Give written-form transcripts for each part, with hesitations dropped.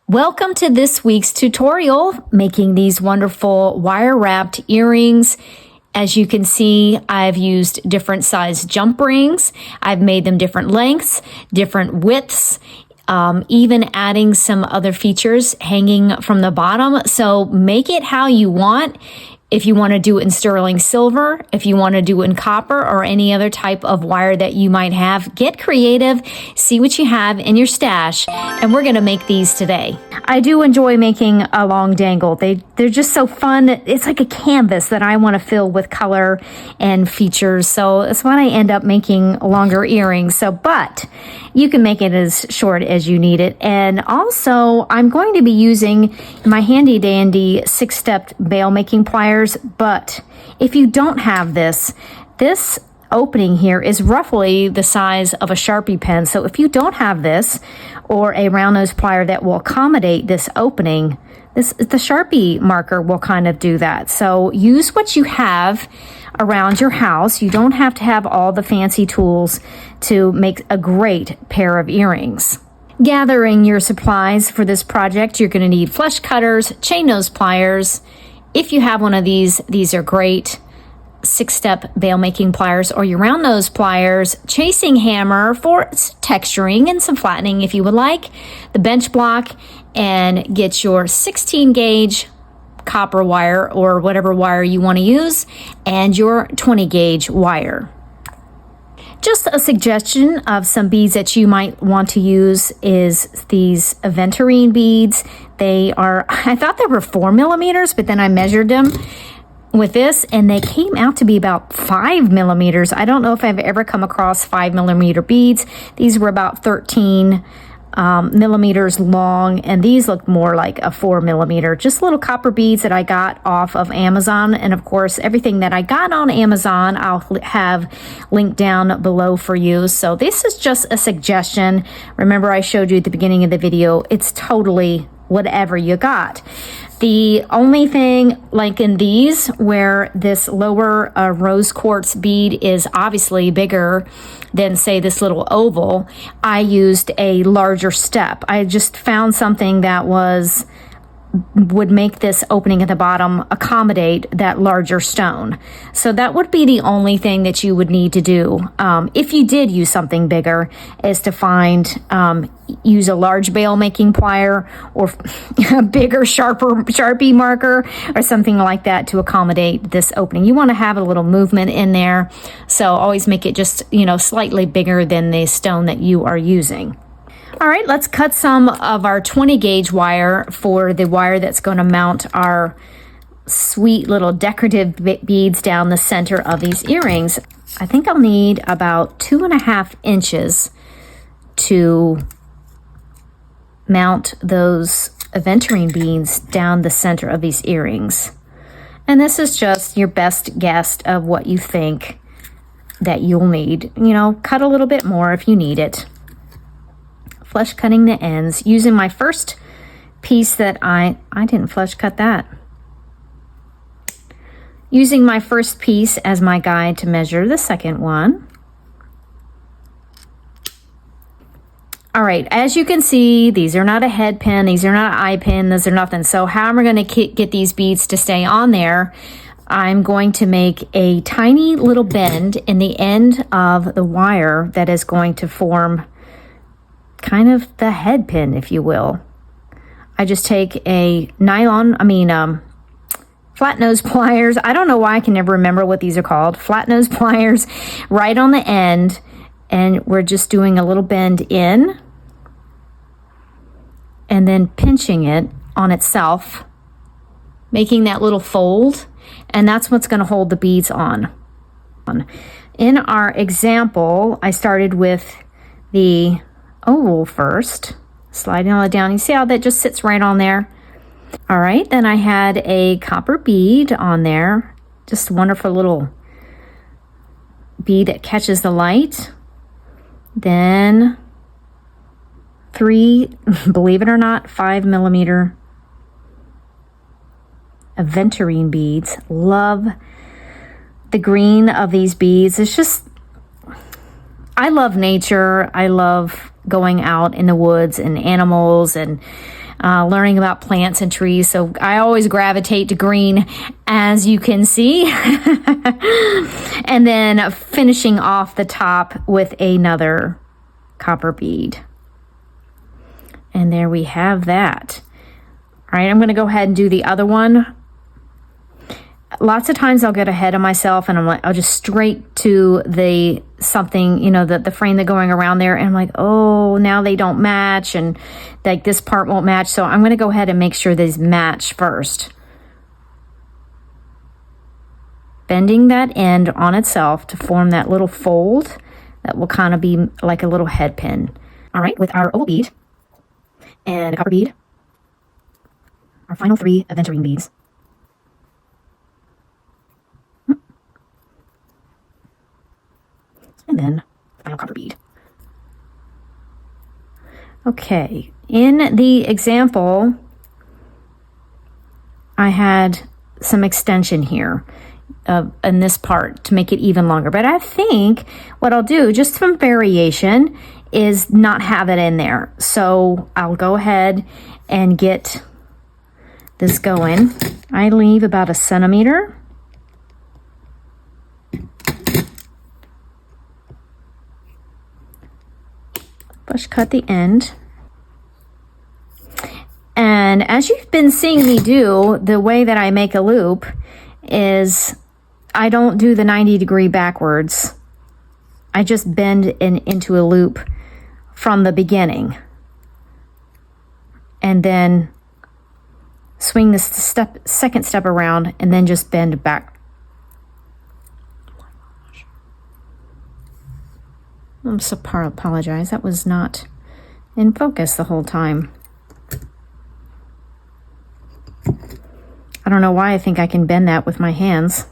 Welcome to this week's tutorial, making these wonderful wire wrapped earrings. As you can see, I've used different size jump rings. I've made them different lengths, different widths, even adding some other features hanging from the bottom. So make it how you want. If you want to do it in sterling silver, if you want to do it in copper or any other type of wire that you might have, get creative, see what you have in your stash, and we're going to make these today. I do enjoy making a long dangle. They're just so fun. It's like a canvas that I want to fill with color and features. So that's why I end up making longer earrings. But you can make it as short as you need it. And also, I'm going to be using my handy dandy 6-step bail making pliers. But if you don't have this opening here is roughly the size of a Sharpie pen. So if you don't have this or a round nose plier that will accommodate this opening, the Sharpie marker will kind of do that. So use what you have around your house. You don't have to have all the fancy tools to make a great pair of earrings. Gathering your supplies for this project, you're going to need flush cutters, chain nose pliers. If you have one of these are great. 6-step bail making pliers or your round nose pliers, chasing hammer for texturing and some flattening if you would like, the bench block, and get your 16 gauge copper wire or whatever wire you want to use, and your 20 gauge wire. Just a suggestion of some beads that you might want to use is these aventurine beads. I thought they were 4 millimeters, but then I measured them with this and they came out to be about 5 millimeters. I don't know if I've ever come across 5 millimeter beads. These were about 13 millimeters long, and these look more like a 4 millimeter. Just little copper beads that I got off of Amazon. And of course, everything that I got on Amazon, I'll have linked down below for you. So this is just a suggestion. Remember, I showed you at the beginning of the video, it's totally whatever you got. The only thing, like in these, where this lower rose quartz bead is obviously bigger than, say, this little oval, I used a larger step. I just found something that would make this opening at the bottom accommodate that larger stone. So that would be the only thing that you would need to do. If you did use something bigger, is to use a large bail making plier or a bigger, sharper Sharpie marker or something like that to accommodate this opening. You want to have a little movement in there. So always make it just, slightly bigger than the stone that you are using. All right, let's cut some of our 20 gauge wire for the wire that's going to mount our sweet little decorative beads down the center of these earrings. I think I'll need about 2.5 inches to mount those aventurine beads down the center of these earrings. And this is just your best guess of what you think that you'll need. Cut a little bit more if you need it. Flush cutting the ends using my first piece that I didn't flush cut that. Using my first piece as my guide to measure the second one. All right, as you can see, these are not a head pin, these are not an eye pin, these are nothing. So how am I going to get these beads to stay on there? I'm going to make a tiny little bend in the end of the wire that is going to form kind of the head pin, if you will. I just take a flat nose pliers. I don't know why I can never remember what these are called. Flat nose pliers right on the end, and we're just doing a little bend in and then pinching it on itself, making that little fold, and that's what's going to hold the beads on. In our example, I started with the oval first, sliding all it down. You see how that just sits right on there? All right, then I had a copper bead on there, just a wonderful little bead that catches the light. Then 3, believe it or not, 5 millimeter aventurine beads. Love the green of these beads. It's just, I love nature. I love going out in the woods and animals, and learning about plants and trees. So I always gravitate to green, as you can see. And then finishing off the top with another copper bead. And there we have that. All right, I'm going to go ahead and do the other one. Lots of times I'll get ahead of myself and I'm like, I'll just straight to the something, you know, the frame that's going around there. And I'm like, oh, now they don't match and like this part won't match. So I'm going to go ahead and make sure these match first. Bending that end on itself to form that little fold that will kind of be like a little head pin. All right, with our oval bead and a copper bead, our final 3 aventurine beads. And then final copper bead. Okay, in the example, I had some extension here in this part to make it even longer. But I think what I'll do, just from variation, is not have it in there. So I'll go ahead and get this going. I leave about 1 centimeter. Push cut the end. And as you've been seeing me do, the way that I make a loop is I don't do the 90-degree backwards. I just bend into a loop from the beginning. And then swing this second step around and then just bend back. I'm so apologize. That was not in focus the whole time. I don't know why I think I can bend that with my hands.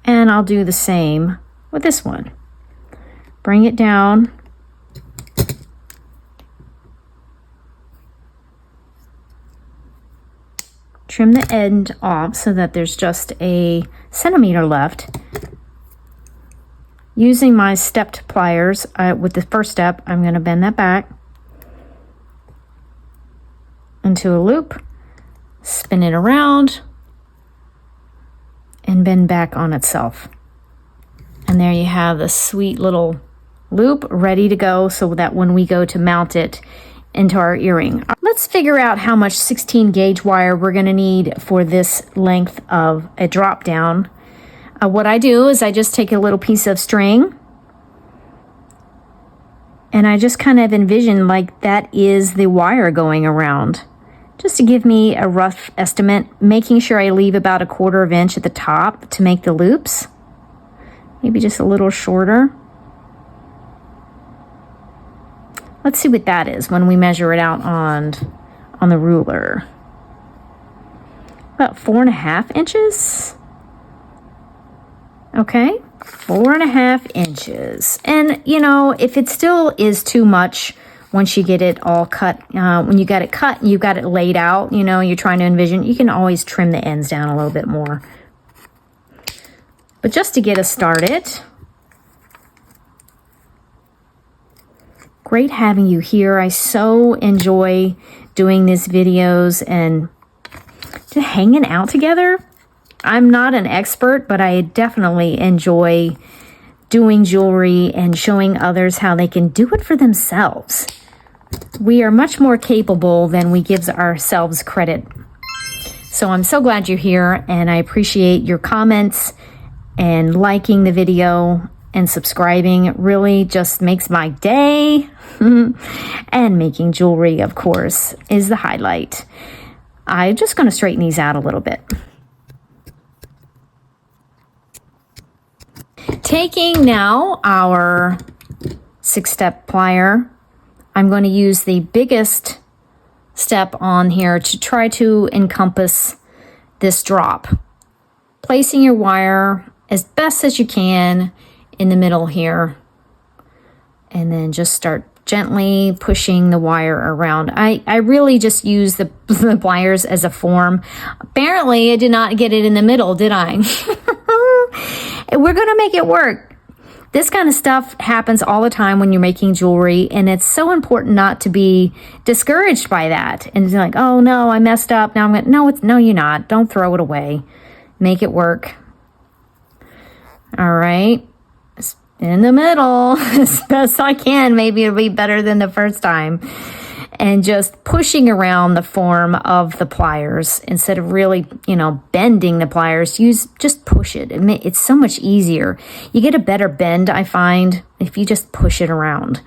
And I'll do the same with this one. Bring it down. Trim the end off so that there's just 1 centimeter left. Using my stepped pliers, with the first step, I'm going to bend that back into a loop, spin it around, and bend back on itself. And there you have the sweet little loop ready to go so that when we go to mount it into our earring. Let's figure out how much 16 gauge wire we're going to need for this length of a drop down. What I do is I just take a little piece of string and I just kind of envision like that is the wire going around, just to give me a rough estimate, making sure I leave about 1/4 inch at the top to make the loops, maybe just a little shorter. Let's see what that is when we measure it out on the ruler. About 4.5 inches. Okay, 4.5 inches. And you know, if it still is too much once you get it all cut, when you got it cut and you got it laid out, you know, you're trying to envision, you can always trim the ends down a little bit more. But just to get us started, great having you here. I so enjoy doing these videos and just hanging out together. I'm not an expert, but I definitely enjoy doing jewelry and showing others how they can do it for themselves. We are much more capable than we give ourselves credit. So I'm so glad you're here, and I appreciate your comments and liking the video and subscribing. It really just makes my day. And making jewelry, of course, is the highlight. I'm just going to straighten these out a little bit. Taking now our 6-step plier, I'm going to use the biggest step on here to try to encompass this drop. Placing your wire as best as you can in the middle here, and then just start gently pushing the wire around. I really just use the pliers as a form. Apparently I did not get it in the middle, did I? We're going to make it work. This kind of stuff happens all the time when you're making jewelry, and it's so important not to be discouraged by that. And it's like, oh no, I messed up. Now I'm going to, no, you're not. Don't throw it away. Make it work. All right. In the middle as best I can. Maybe it'll be better than the first time. And just pushing around the form of the pliers instead of really, bending the pliers. Just push it. It's so much easier. You get a better bend, I find, if you just push it around.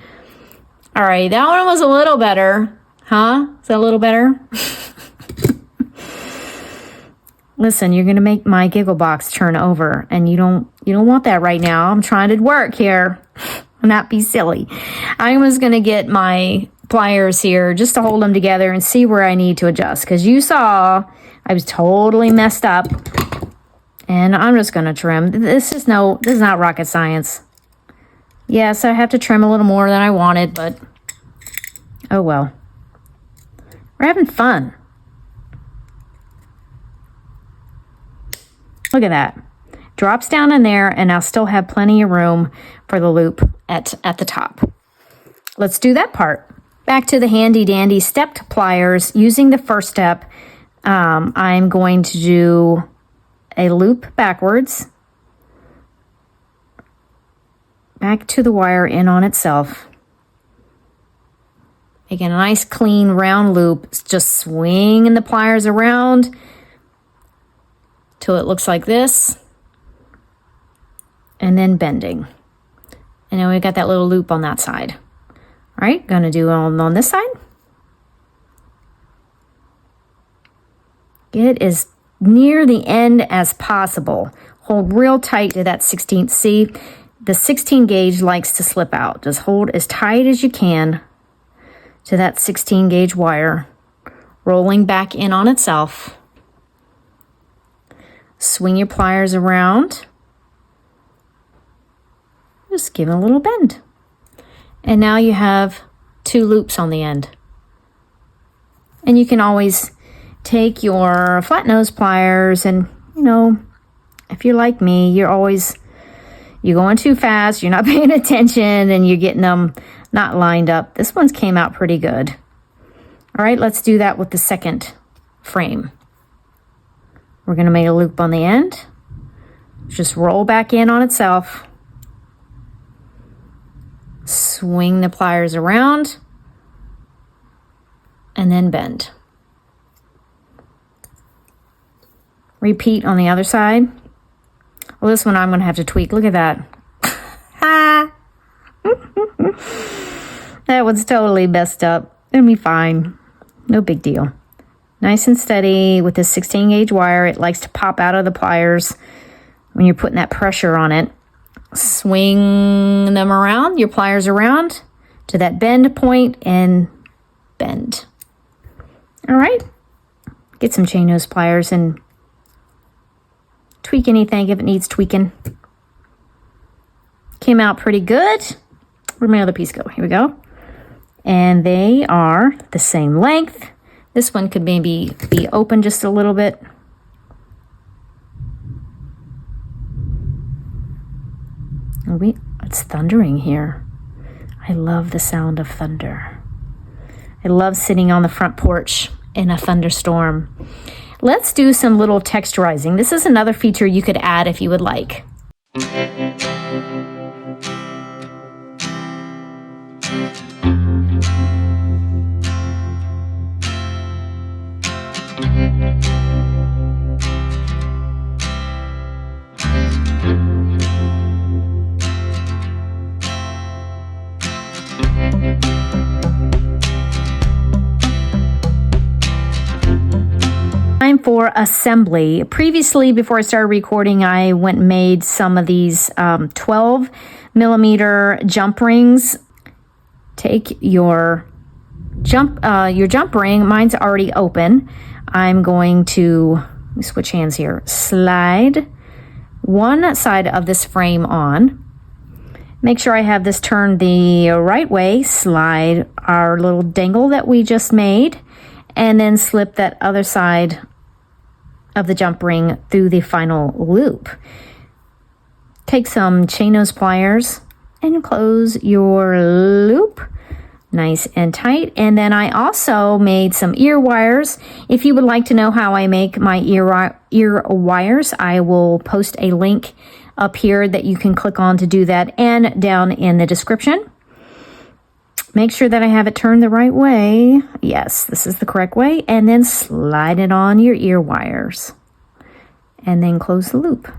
All right, that one was a little better. Huh? Is that a little better? Listen, you're going to make my giggle box turn over, and you don't want that right now. I'm trying to work here. Not be silly. I was going to get my pliers here just to hold them together and see where I need to adjust, because you saw I was totally messed up, and I'm just going to trim. This is not rocket science. Yes, I have to trim a little more than I wanted, but oh well. We're having fun. Look at that. Drops down in there, and I'll still have plenty of room for the loop at the top. Let's do that part. Back to the handy dandy stepped pliers. Using the first step, I'm going to do a loop backwards, back to the wire in on itself. Again, a nice clean round loop. Just swinging the pliers around till it looks like this, and then bending. And then we got that little loop on that side. All right, gonna do it on this side. Get as near the end as possible. Hold real tight to that 16th. See, the 16 gauge likes to slip out. Just hold as tight as you can to that 16 gauge wire, rolling back in on itself. Swing your pliers around. Just give it a little bend. And now you have 2 loops on the end. And you can always take your flat nose pliers and, if you're like me, you're going too fast, you're not paying attention, and you're getting them not lined up. This one's came out pretty good. All right, let's do that with the second frame. We're going to make a loop on the end. Just roll back in on itself. Swing the pliers around, and then bend. Repeat on the other side. Well, this one I'm going to have to tweak. Look at that. That one's totally messed up. It'll be fine. No big deal. Nice and steady with this 16 gauge wire. It likes to pop out of the pliers when you're putting that pressure on it. Swing them around, your pliers around to that bend point, and bend. All right. Get some chain nose pliers and tweak anything if it needs tweaking. Came out pretty good. Where'd my other piece go? Here we go. And they are the same length. This one could maybe be open just a little bit. It's thundering here. I love the sound of thunder. I love sitting on the front porch in a thunderstorm. Let's do some little texturizing. This is another feature you could add if you would like. Time for assembly. Previously, before I started recording, I went and made some of these 12 millimeter jump rings. Take your jump ring. Mine's already open. I'm going to, let me switch hands here. Slide one side of this frame on. Make sure I have this turned the right way. Slide our little dangle that we just made, and then slip that other side of the jump ring through the final loop. Take some chain nose pliers and close your loop nice and tight. And then I also made some ear wires. If you would like to know how I make my ear wires, I will post a link up here that you can click on to do that, and down in the description. Make sure that I have it turned the right way. Yes, this is the correct way. And then slide it on your ear wires. And then close the loop.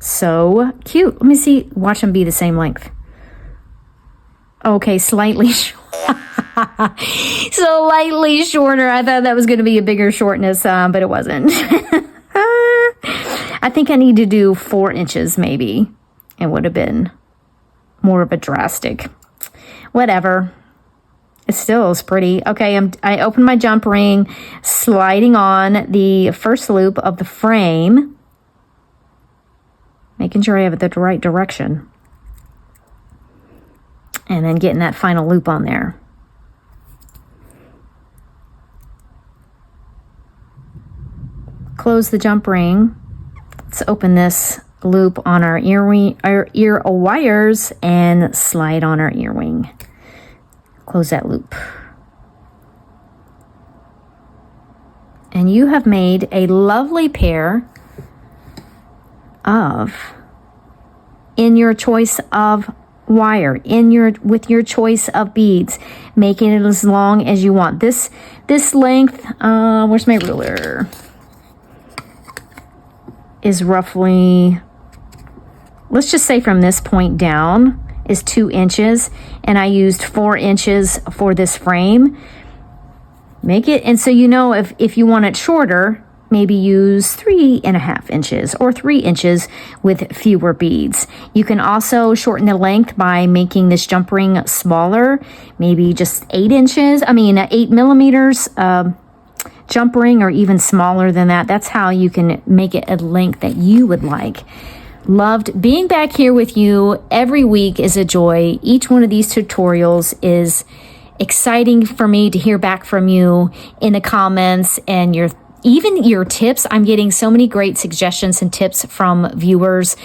So cute. Let me see. Watch them be the same length. Okay, slightly slightly shorter. I thought that was going to be a bigger shortness, but it wasn't. I think I need to do 4 inches maybe. It would have been more of a drastic. Whatever. It still is pretty. Okay, I open my jump ring, sliding on the first loop of the frame. Making sure I have it the right direction. And then getting that final loop on there. Close the jump ring. Let's open this loop on our ear wires and slide on our earring. Close that loop. And you have made a lovely pair of, in your choice of wire, with your choice of beads, making it as long as you want. This length, where's my ruler, is roughly, let's just say from this point down is 2 inches, and I used 4 inches for this frame. Make it, and so you know, if you want it shorter, maybe use 3.5 inches or 3 inches with fewer beads. You can also shorten the length by making this jump ring smaller, maybe just 8 millimeters jump ring, or even smaller than that. That's how you can make it a length that you would like. Loved being back here with you. Every week is a joy. Each one of these tutorials is exciting for me to hear back from you in the comments, and even your tips. I'm getting so many great suggestions and tips from viewers,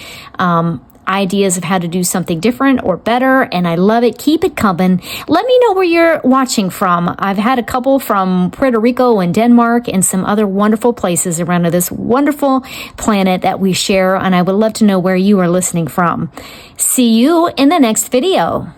ideas of how to do something different or better, and I love it. Keep it coming. Let me know where you're watching from. I've had a couple from Puerto Rico and Denmark and some other wonderful places around this wonderful planet that we share, and I would love to know where you are listening from. See you in the next video.